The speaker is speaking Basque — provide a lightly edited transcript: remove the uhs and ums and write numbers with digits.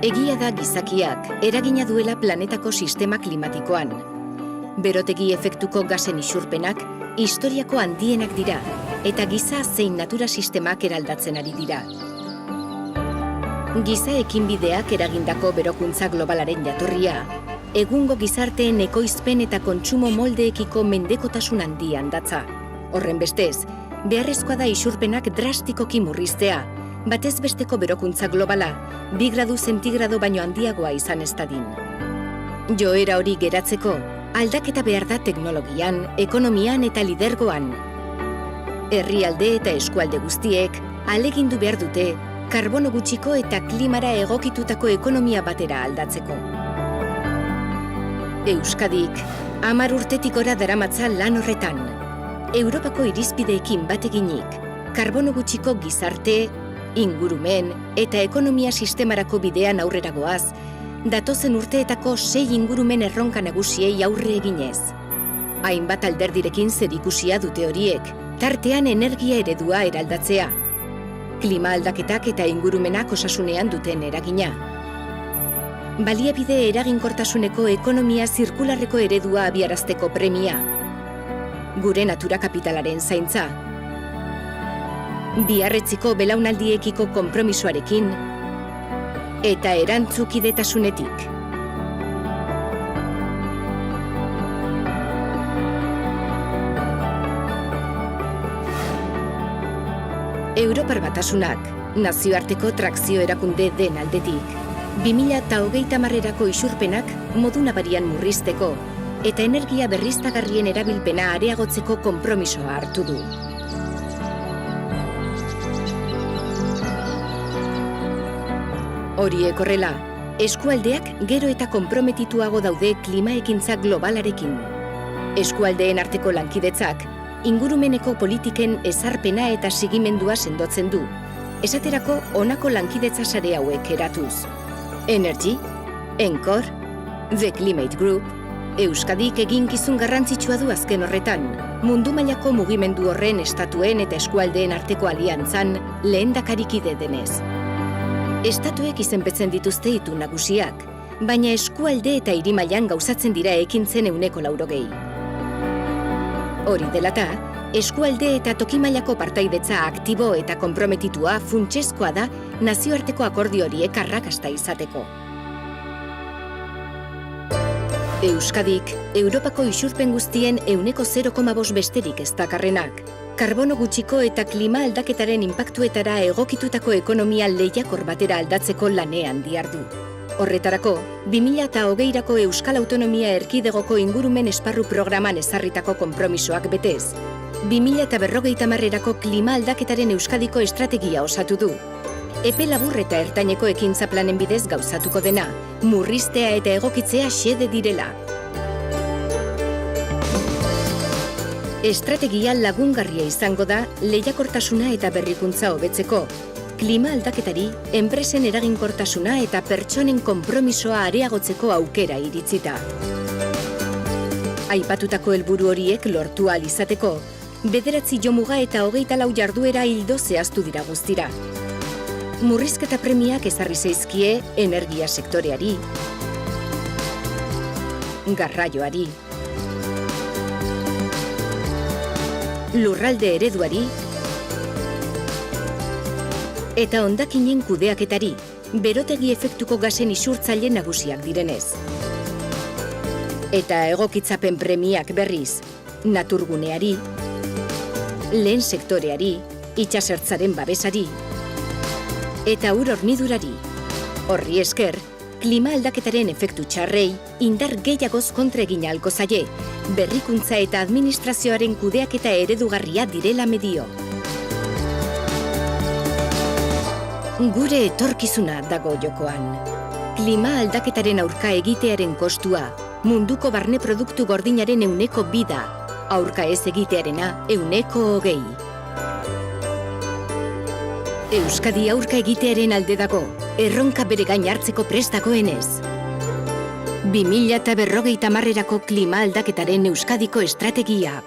Egia da gizakiak eragina duela planetako sistema klimatikoan. Berotegi efektuko gasen isurpenak historiako handienak dira eta giza zein natura sistemak eraldatzen ari dira. Giza ekinbideak eragindako berokuntza globalaren jatorria, egungo gizarteen ekoizpen eta kontsumo moldeekiko mendekotasun handian datza. Horren bestez, beharrezkoa da isurpenak drastikoki murriztea, batez besteko berokuntza globala, 2 gradu zentigrado baino handiagoa izan ez dadin. Joera hori geratzeko, aldaketa behar da teknologian, ekonomian eta lidergoan. Herrialde eta eskualde guztiek ahalegindu behar dute karbono gutxiko eta klimara egokitutako ekonomia batera aldatzeko. Euskadik 10 urtetik gora daramatza lan horretan. Europako irizpideekin bat eginik, karbono gutxiko gizarte, ingurumen eta ekonomia sistemarako bidean aurrera goaz, datozen urteetako 6 ingurumen erronka nagusiei aurre eginez. Hainbat alderdirekin zerikusia dute horiek, tartean energia eredua eraldatzea. Klima aldaketak eta ingurumenak osasunean duten eragina. Baliabide eraginkortasuneko ekonomia zirkularreko eredua abiarazteko premia. Gure natura kapitalaren zaintza. Biarretziko belaunaldiekiko konpromisoarekin eta erantzukidetasunetik. Europar Batasunak, nazioarteko trakzio erakunde den aldetik, 2030erako isurpenak modu nabarian murrizteko eta energia berriztagarrien erabilpena areagotzeko konpromisoa hartu du. Horiek horrela, eskualdeak gero eta konprometituago daude klimaekintza globalarekin. Eskualdeen arteko lankidetzak, ingurumeneko politiken ezarpena eta sigimendua sendotzen du. Esaterako honako lankidetza sare hauek eratuz. Energy, Encore, The Climate Group, Euskadik eginkizun garrantzitsua du azken horretan, mundu mailako mugimendu horren estatuen eta eskualdeen arteko aliantzan lehendakarikide denez. Estatuek izenpetzen dituzte itun nagusiak, baina eskualde eta hiri mailan gauzatzen dira ekintzen 80%. Hori dela eta, eskualde eta toki mailako partaidetza aktibo eta konprometitua funtsezkoa da nazioarteko akordio horiek arrakasta izateko. Euskadik, Europako isurpen guztien 0,5 besterik ez dakarrenak. Karbono gutxiko eta klima aldaketaren inpaktuetara egokitutako ekonomia lehiakor batera aldatzeko lanean dihardu. Horretarako, 2020erako Euskal Autonomia Erkidegoko ingurumen esparru programan ezarritako konpromisoak betez, 2050erako klima aldaketaren Euskadiko estrategia osatu du. Epe labur eta ertaineko ekintza planen bidez gauzatuko dena, murriztea eta egokitzea xede direla. Estrategia lagungarria izango da lehiakortasuna eta berrikuntza hobetzeko, klima aldaketari, enpresen eraginkortasuna eta pertsonen konpromisoa areagotzeko aukera iritzita. Aipatutako helburu horiek lortu ahal izateko, 9 jomuga eta 24 jarduera ildo zehaztu dira guztira. Murrizketa premiak ezarri zaizkie energia sektoreari, garraioari, lurralde ereduari eta hondakinen kudeaketari, berotegi efektuko gasen isurtzaile nagusiak direnez. Eta egokitzapen premiak berriz, naturguneari, lehen sektoreari, itsasertzaren babesari, eta ur hornidurari. Horri esker, klima aldaketaren efektu txarrei indar gehiagoz kontra egin ahalko zaie, berrikuntza eta administrazioaren kudeaketa eredugarria direla medio. Gure etorkizuna dago jokoan. Klima aldaketaren aurka egitearen kostua, munduko barne produktu gordinaren 2% da, aurka ez egitearena 20%. Euskadi aurka egitearen alde dago, erronka bere gain hartzeko prest dagoenez. 2050erako klima aldaketaren Euskadiko estrategia.